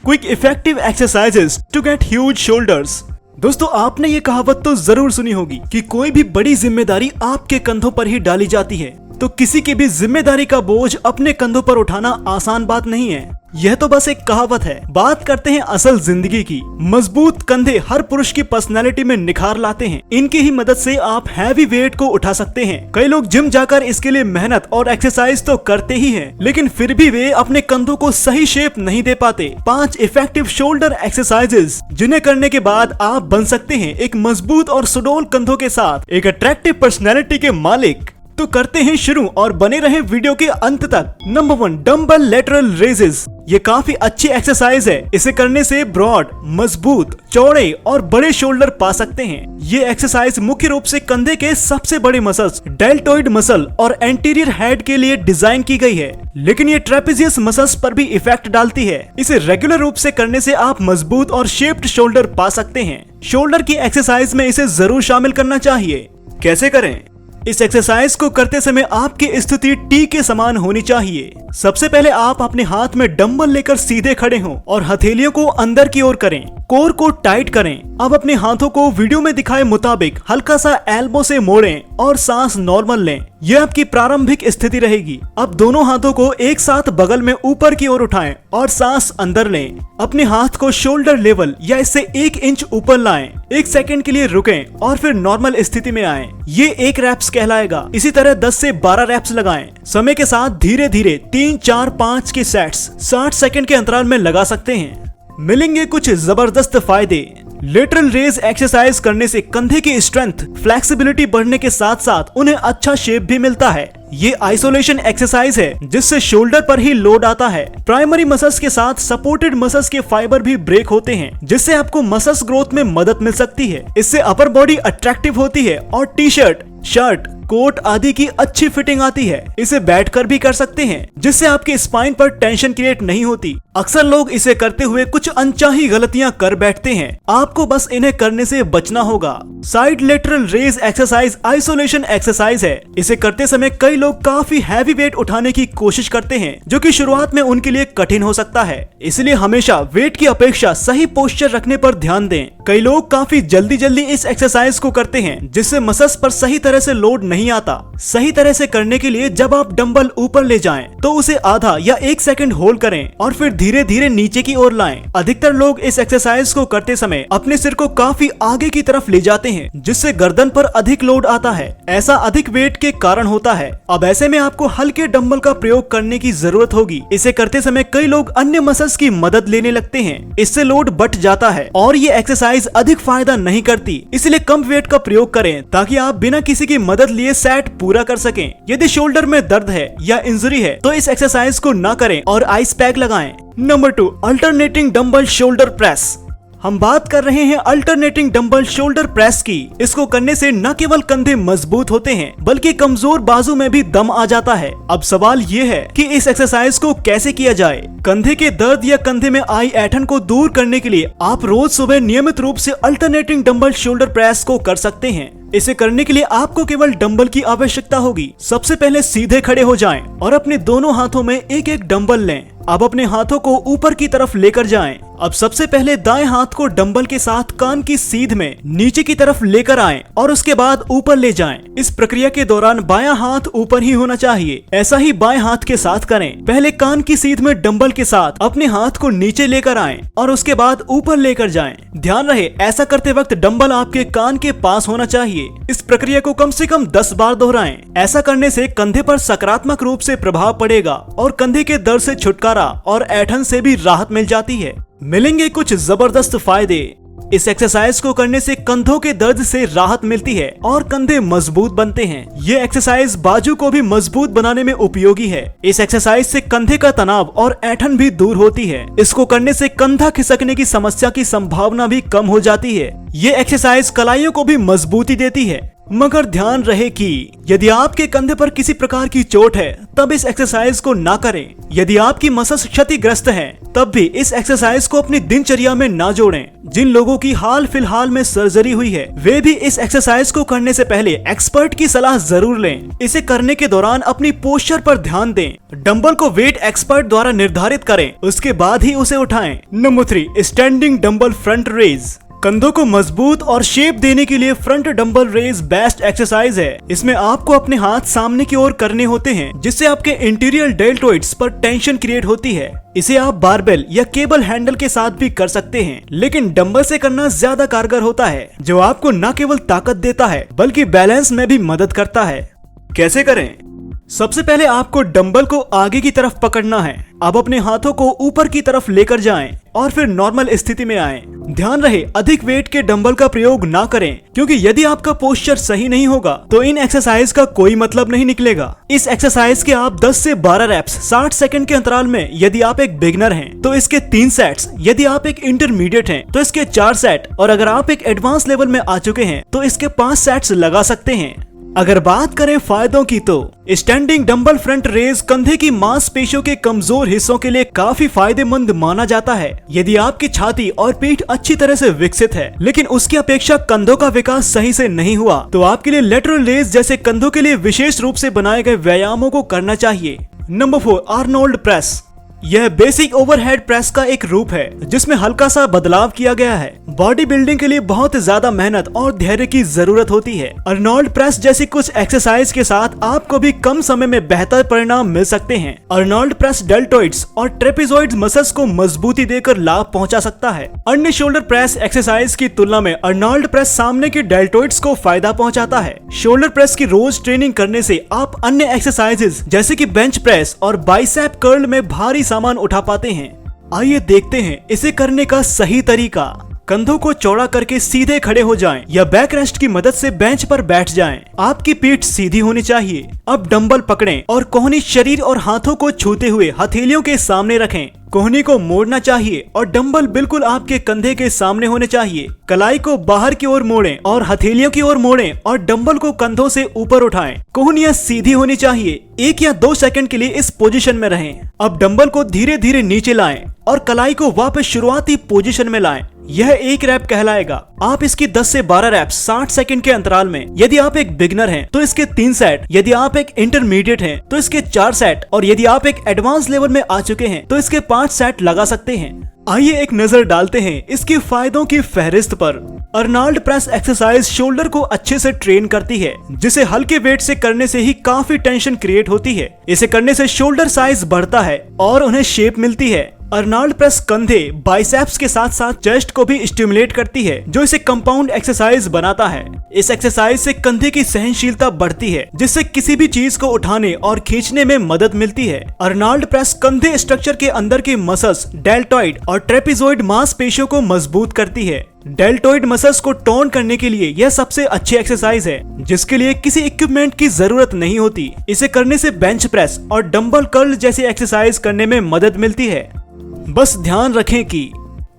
Quick effective exercises to get huge shoulders. दोस्तों आपने ये कहावत तो जरूर सुनी होगी कि कोई भी बड़ी जिम्मेदारी आपके कंधों पर ही डाली जाती है, तो किसी की भी जिम्मेदारी का बोझ अपने कंधों पर उठाना आसान बात नहीं है। यह तो बस एक कहावत है। बात करते हैं असल जिंदगी की। मजबूत कंधे हर पुरुष की पर्सनैलिटी में निखार लाते हैं। इनकी ही मदद से आप हैवी वेट को उठा सकते हैं। कई लोग जिम जाकर इसके लिए मेहनत और एक्सरसाइज तो करते ही हैं, लेकिन फिर भी वे अपने कंधों को सही शेप नहीं दे पाते। 5 इफेक्टिव शोल्डर एक्सरसाइजेस जिन्हें करने के बाद आप बन सकते हैं एक मजबूत और सुडौल कंधों के साथ एक अट्रैक्टिव पर्सनैलिटी के मालिक। तो करते हैं शुरू और बने रहे वीडियो के अंत तक। Number 1, dumbbell lateral raises. ये काफी अच्छी एक्सरसाइज है। इसे करने से ब्रॉड, मजबूत, चौड़े और बड़े शोल्डर पा सकते हैं। ये एक्सरसाइज मुख्य रूप से कंधे के सबसे बड़े मसल्स डेल्टोइड मसल और एंटीरियर हेड के लिए डिजाइन की गई है, लेकिन ये ट्रेपेजियस मसल्स पर भी इफेक्ट डालती है। इसे रेगुलर रूप से करने से आप मजबूत और शेप्ड शोल्डर पा सकते हैं। शोल्डर की एक्सरसाइज में इसे जरूर शामिल करना चाहिए। कैसे करें? इस एक्सरसाइज को करते समय आपकी स्थिति टी के समान होनी चाहिए। सबसे पहले आप अपने हाथ में डंबल लेकर सीधे खड़े हों और हथेलियों को अंदर की ओर करें। कोर को टाइट करें। अब अपने हाथों को वीडियो में दिखाए मुताबिक हल्का सा एल्बो से मोड़ें और सांस नॉर्मल लें। यह आपकी प्रारंभिक स्थिति रहेगी। अब दोनों हाथों को एक साथ बगल में ऊपर की ओर उठाएं और सांस अंदर लें। अपने हाथ को शोल्डर लेवल या इससे 1 इंच ऊपर लाएं। 1 सेकंड के लिए रुकें और फिर नॉर्मल स्थिति में आएं। ये 1 रैप्स कहलाएगा। इसी तरह 10 से 12 रैप्स लगाएं। समय के साथ धीरे धीरे 3, 4, 5 के सेट्स 60 सेकंड के अंतराल में लगा सकते हैं। मिलेंगे कुछ जबरदस्त फायदे। लेटरल रेज एक्सरसाइज करने से कंधे की स्ट्रेंथ, फ्लेक्सिबिलिटी बढ़ने के साथ साथ उन्हें अच्छा शेप भी मिलता है। ये आइसोलेशन एक्सरसाइज है जिससे शोल्डर पर ही लोड आता है। प्राइमरी मसल्स के साथ सपोर्टेड मसल्स के फाइबर भी ब्रेक होते हैं, जिससे आपको मसल्स ग्रोथ में मदद मिल सकती है। इससे अपर बॉडी अट्रैक्टिव होती है और टी शर्ट, शर्ट, कोट आदि की अच्छी फिटिंग आती है। इसे बैठकर भी कर सकते हैं, जिससे आपके स्पाइन पर टेंशन क्रिएट नहीं होती। अक्सर लोग इसे करते हुए कुछ अनचाही गलतियां कर बैठते हैं। आपको बस इन्हें करने से बचना होगा। Side lateral raise exercise isolation exercise है। इसे करते समय कई लोग काफी हैवी वेट उठाने की कोशिश करते हैं, जो कि शुरुआत में उनके लिए कठिन हो सकता है। इसलिए हमेशा वेट की अपेक्षा सही पोस्चर रखने पर ध्यान दें। कई लोग काफी जल्दी इस एक्सरसाइज को करते हैं, जिससे मसल्स पर सही तरह से लोड नहीं आता। सही तरह से करने के लिए जब आप डंबल ऊपर ले जाएं, तो उसे आधा या 1 सेकंड होल्ड करें और फिर धीरे धीरे नीचे की ओर लाएं। अधिकतर लोग इस एक्सरसाइज को करते समय अपने सिर को काफी आगे की तरफ ले जाते हैं, जिससे गर्दन पर अधिक लोड आता है। ऐसा अधिक वेट के कारण होता है। अब ऐसे में आपको हल्के डंबल का प्रयोग करने की जरूरत होगी। इसे करते समय कई लोग अन्य मसल्स की मदद लेने लगते हैं। इससे लोड बढ़ जाता है और ये एक्सरसाइज अधिक फायदा नहीं करती। इसलिए कम वेट का प्रयोग करें ताकि आप बिना किसी की मदद लिए सेट पूरा कर सकें। यदि शोल्डर में दर्द है या इंजरी है तो इस एक्सरसाइज को ना करें और आइस पैक लगाएं। Number 2, alternating dumbbell shoulder press. हम बात कर रहे हैं अल्टरनेटिंग डंबल शोल्डर प्रेस की। इसको करने से न केवल कंधे मजबूत होते हैं, बल्कि कमजोर बाजू में भी दम आ जाता है। अब सवाल ये है कि इस एक्सरसाइज को कैसे किया जाए। कंधे के दर्द या कंधे में आई ऐंठन को दूर करने के लिए आप रोज सुबह नियमित रूप से अल्टरनेटिंग डंबल शोल्डर प्रेस को कर सकते हैं। इसे करने के लिए आपको केवल डंबल की आवश्यकता होगी। सबसे पहले सीधे खड़े हो जाएं और अपने दोनों हाथों में 1-1 डंबल लें। अब अपने हाथों को ऊपर की तरफ लेकर जाएं। अब सबसे पहले दाएं हाथ को डंबल के साथ कान की सीध में नीचे की तरफ लेकर आएं और उसके बाद ऊपर ले जाएं। इस प्रक्रिया के दौरान बायां हाथ ऊपर ही होना चाहिए। ऐसा ही बाएं हाथ के साथ करें। पहले कान की सीध में डंबल के साथ अपने हाथ को नीचे लेकर आएं और उसके बाद ऊपर लेकर जाएं। ध्यान रहे, ऐसा करते वक्त डंबल आपके कान के पास होना चाहिए। इस प्रक्रिया को कम से कम 10 बार दोहराएं। ऐसा करने से कंधे पर सकारात्मक रूप से प्रभाव पड़ेगा और कंधे के दर्द से छुटकारा और ऐंठन से भी राहत मिल जाती है। मिलेंगे कुछ जबरदस्त फायदे। इस एक्सरसाइज को करने से कंधों के दर्द से राहत मिलती है और कंधे मजबूत बनते हैं। ये एक्सरसाइज बाजू को भी मजबूत बनाने में उपयोगी है। इस एक्सरसाइज से कंधे का तनाव और ऐंठन भी दूर होती है। इसको करने से कंधा खिसकने की समस्या की संभावना भी कम हो जाती है। ये एक्सरसाइज कलाइयों को भी मजबूती देती है। मगर ध्यान रहे कि यदि आपके कंधे पर किसी प्रकार की चोट है तब इस एक्सरसाइज को ना करें। यदि आपकी मसल्स क्षतिग्रस्त हैं तब भी इस एक्सरसाइज को अपनी दिनचर्या में ना जोड़ें। जिन लोगों की हाल फिलहाल में सर्जरी हुई है वे भी इस एक्सरसाइज को करने से पहले एक्सपर्ट की सलाह जरूर लें। इसे करने के दौरान अपनी पोस्चर पर ध्यान दें। डंबल को वेट एक्सपर्ट द्वारा निर्धारित करें, उसके बाद ही उसे उठाएं। Number 3, standing dumbbell front raise. कंधों को मजबूत और शेप देने के लिए front dumbbell raise best exercise है। इसमें आपको अपने हाथ सामने की ओर करने होते हैं जिससे आपके इंटीरियर डेल्टोइड्स पर टेंशन क्रिएट होती है। इसे आप बारबेल या केबल हैंडल के साथ भी कर सकते हैं, लेकिन डंबल से करना ज्यादा कारगर होता है, जो आपको न केवल ताकत देता है बल्कि बैलेंस में भी मदद करता है। कैसे करें? सबसे पहले आपको डंबल को आगे की तरफ पकड़ना है। अब अपने हाथों को ऊपर की तरफ लेकर जाएं और फिर नॉर्मल स्थिति में आएं। ध्यान रहे अधिक वेट के डंबल का प्रयोग ना करें, क्योंकि यदि आपका पोस्चर सही नहीं होगा तो इन एक्सरसाइज का कोई मतलब नहीं निकलेगा। इस एक्सरसाइज के आप 10 से 12 रेप्स 60 सेकंड के अंतराल में यदि आप एक बिगनर हैं तो इसके 3 सेट्स, यदि आप एक इंटरमीडिएट हैं तो इसके 4 सेट और अगर आप एक एडवांस लेवल में आ चुके हैं तो इसके 5 सेट्स लगा सकते हैं। अगर बात करें फायदों की तो स्टैंडिंग डंबल फ्रंट रेज कंधे की मांसपेशियों के कमजोर हिस्सों के लिए काफी फायदेमंद माना जाता है। यदि आपकी छाती और पीठ अच्छी तरह से विकसित है लेकिन उसकी अपेक्षा कंधों का विकास सही से नहीं हुआ तो आपके लिए लेटरल रेज जैसे कंधों के लिए विशेष रूप से बनाए गए व्यायामों को करना चाहिए। Number 4, Arnold press. यह बेसिक ओवरहेड प्रेस का एक रूप है जिसमें हल्का सा बदलाव किया गया है। बॉडी बिल्डिंग के लिए बहुत ज्यादा मेहनत और धैर्य की जरूरत होती है। अर्नोल्ड प्रेस जैसी कुछ एक्सरसाइज के साथ आपको भी कम समय में बेहतर परिणाम मिल सकते हैं। अर्नोल्ड प्रेस डेल्टोइड्स और ट्रेपेजॉइड्स मसल्स को मजबूती देकर लाभ पहुंचा सकता है। अन्य शोल्डर प्रेस एक्सरसाइज की तुलना में अर्नोल्ड प्रेस सामने के डेल्टोइड्स को फायदा पहुंचाता है। शोल्डर प्रेस की रोज ट्रेनिंग करने से आप अन्य एक्सरसाइजेज जैसे कि बेंच प्रेस और बाइसेप कर्ल में भारी सामान उठा पाते हैं। आइए देखते हैं इसे करने का सही तरीका। कंधों को चौड़ा करके सीधे खड़े हो जाएं या बैक रेस्ट की मदद से बेंच पर बैठ जाएं। आपकी पीठ सीधी होनी चाहिए। अब डंबल पकड़ें और कोहनी शरीर और हाथों को छूते हुए हथेलियों के सामने रखें। कोहनी को मोड़ना चाहिए और डंबल बिल्कुल आपके कंधे के सामने होने चाहिए। कलाई को बाहर की ओर मोड़ें और हथेलियों की ओर मोड़ें और डंबल को कंधों से ऊपर उठाएं। कोहनियां सीधी होनी चाहिए। 1 या 2 सेकंड के लिए इस पोजीशन में रहें। अब डंबल को धीरे धीरे नीचे लाएं और कलाई को वापस शुरुआती पोजीशन में लाएं। यह 1 रैप कहलाएगा। आप इसकी 10 से 12 रैप्स 60 सेकंड के अंतराल में, यदि आप एक बिगनर हैं तो इसके 3 सेट, यदि आप एक इंटरमीडिएट हैं तो इसके 4 सेट और यदि आप एक एडवांस लेवल में आ चुके हैं तो इसके 5 सेट लगा सकते हैं। आइए एक नजर डालते हैं इसके फायदों की फहरिस्त पर। अर्नोल्ड प्रेस एक्सरसाइज शोल्डर को अच्छे से ट्रेन करती है, जिसे हल्के वेट से करने से ही काफी टेंशन क्रिएट होती है। इसे करने से शोल्डर साइज बढ़ता है और उन्हें शेप मिलती है। अर्नोल्ड प्रेस कंधे, बाइसेप्स के साथ साथ चेस्ट को भी स्टिमुलेट करती है, जो इसे कंपाउंड एक्सरसाइज बनाता है। इस एक्सरसाइज से कंधे की सहनशीलता बढ़ती है, जिससे किसी भी चीज को उठाने और खींचने में मदद मिलती है। अर्नोल्ड प्रेस कंधे स्ट्रक्चर के अंदर के मसल्स, डेल्टॉइड और ट्रेपेजॉइड मांसपेशियों को मजबूत करती है। डेल्टॉइड मसल्स को टोन करने के लिए यह सबसे अच्छी एक्सरसाइज है, जिसके लिए किसी इक्विपमेंट की जरूरत नहीं होती। इसे करने से बेंच प्रेस और डंबल कर्ल जैसी एक्सरसाइज करने में मदद मिलती है। बस ध्यान रखें कि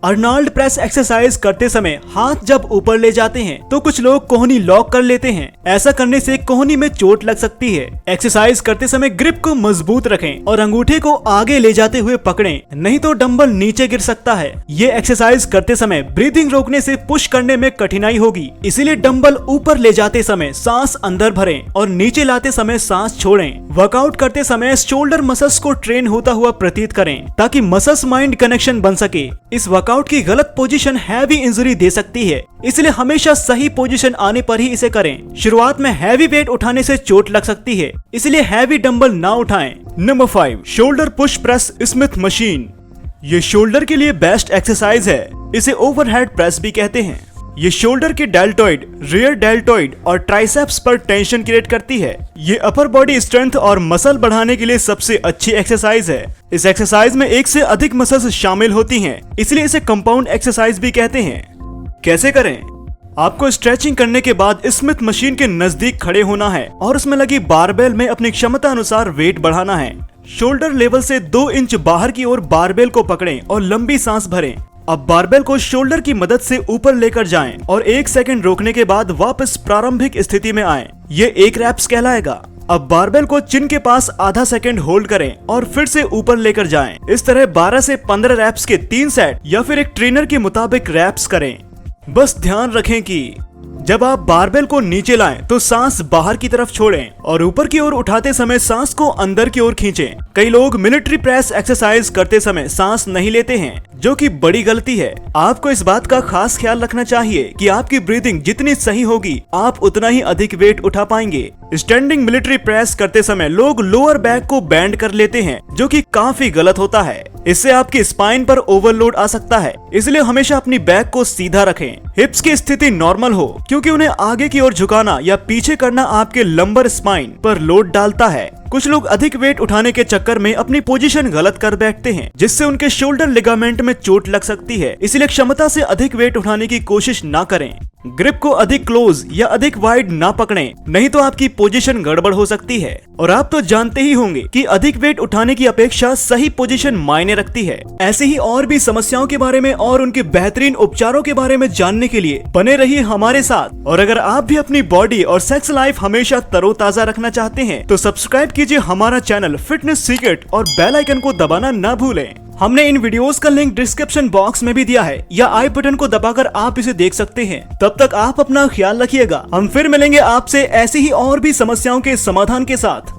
अर्नोल्ड प्रेस एक्सरसाइज करते समय हाथ जब ऊपर ले जाते हैं तो कुछ लोग कोहनी लॉक कर लेते हैं। ऐसा करने से कोहनी में चोट लग सकती है। एक्सरसाइज करते समय ग्रिप को मजबूत रखें और अंगूठे को आगे ले जाते हुए पकड़ें, नहीं तो डंबल नीचे गिर सकता है। ये एक्सरसाइज करते समय ब्रीदिंग रोकने से पुश करने में कठिनाई होगी, इसीलिए डंबल ऊपर ले जाते समय सांस अंदर भरें और नीचे लाते समय सांस छोड़ें। वर्कआउट करते समय शोल्डर मसल्स को ट्रेन होता हुआ प्रतीत करें, ताकि मसल्स माइंड कनेक्शन बन सके। इस वर्कआउट की गलत पोजीशन हैवी इंजरी दे सकती है, इसलिए हमेशा सही पोजीशन आने पर ही इसे करें। शुरुआत में हैवी वेट उठाने से चोट लग सकती है, इसलिए हैवी डंबल ना उठाएं। Number 5, shoulder push press Smith machine. ये शोल्डर के लिए बेस्ट एक्सरसाइज है। इसे ओवरहेड प्रेस भी कहते हैं। ये शोल्डर के डेल्टॉइड, रियर डेल्टॉइड और ट्राइसेप्स पर टेंशन क्रिएट करती है। ये अपर बॉडी स्ट्रेंथ और मसल बढ़ाने के लिए सबसे अच्छी एक्सरसाइज है। इस एक्सरसाइज में 1 से अधिक मसल्स शामिल होती हैं, इसलिए इसे कंपाउंड एक्सरसाइज भी कहते हैं। कैसे करें? आपको स्ट्रेचिंग करने के बाद स्मिथ मशीन के नजदीक खड़े होना है और उसमें लगी बारबेल में अपनी क्षमता अनुसार वेट बढ़ाना है। शोल्डर लेवल से 2 इंच बाहर की ओर बारबेल को पकड़ें और लंबी सांस भरें। अब बारबेल को शोल्डर की मदद से ऊपर लेकर जाएं और 1 सेकंड रोकने के बाद वापस प्रारंभिक स्थिति में आएं। ये 1 रैप्स कहलाएगा। अब बारबेल को चिन के पास आधा सेकंड होल्ड करें और फिर से ऊपर लेकर जाएं। इस तरह 12 से 15 रैप्स के 3 सेट या फिर एक ट्रेनर के मुताबिक रैप्स करें। बस ध्यान रखें कि जब आप बारबेल को नीचे लाएं तो सांस बाहर की तरफ छोड़ें और ऊपर की ओर उठाते समय सांस को अंदर की ओर खींचें। कई लोग मिलिट्री प्रेस एक्सरसाइज करते समय सांस नहीं लेते हैं, जो कि बड़ी गलती है। आपको इस बात का खास ख्याल रखना चाहिए कि आपकी ब्रीदिंग जितनी सही होगी आप उतना ही अधिक वेट उठा पाएंगे। स्टैंडिंग मिलिट्री प्रेस करते समय लोग लोअर बैक को बैंड कर लेते हैं, जो कि काफी गलत होता है। इससे आपकी स्पाइन पर ओवरलोड आ सकता है, इसलिए हमेशा अपनी बैक को सीधा रखें। हिप्स की स्थिति नॉर्मल हो, क्योंकि उन्हें आगे की ओर झुकाना या पीछे करना आपके लंबर स्पाइन पर लोड डालता है। कुछ लोग अधिक वेट उठाने के चक्कर में अपनी पोजीशन गलत कर बैठते हैं, जिससे उनके शोल्डर लिगामेंट में चोट लग सकती है। इसलिए क्षमता से अधिक वेट उठाने की कोशिश ना करें। ग्रिप को अधिक क्लोज या अधिक वाइड ना पकड़ें, नहीं तो आपकी पोजीशन गड़बड़ हो सकती है। और आप तो जानते ही होंगे कि अधिक वेट उठाने की अपेक्षा सही पोजीशन मायने रखती है। ऐसे ही और भी समस्याओं के बारे में और उनके बेहतरीन उपचारों के बारे में जानने के लिए बने रहिए हमारे साथ। और अगर आप भी अपनी बॉडी और सेक्स लाइफ हमेशा तरोताजा रखना चाहते हैं तो सब्सक्राइब कीजिए हमारा चैनल फिटनेस सीक्रेट और बेल आइकन को दबाना ना भूलें। हमने इन वीडियोस का लिंक डिस्क्रिप्शन बॉक्स में भी दिया है, या आई बटन को दबाकर आप इसे देख सकते हैं। तब तक आप अपना ख्याल रखिएगा। हम फिर मिलेंगे आपसे ऐसी ही और भी समस्याओं के समाधान के साथ।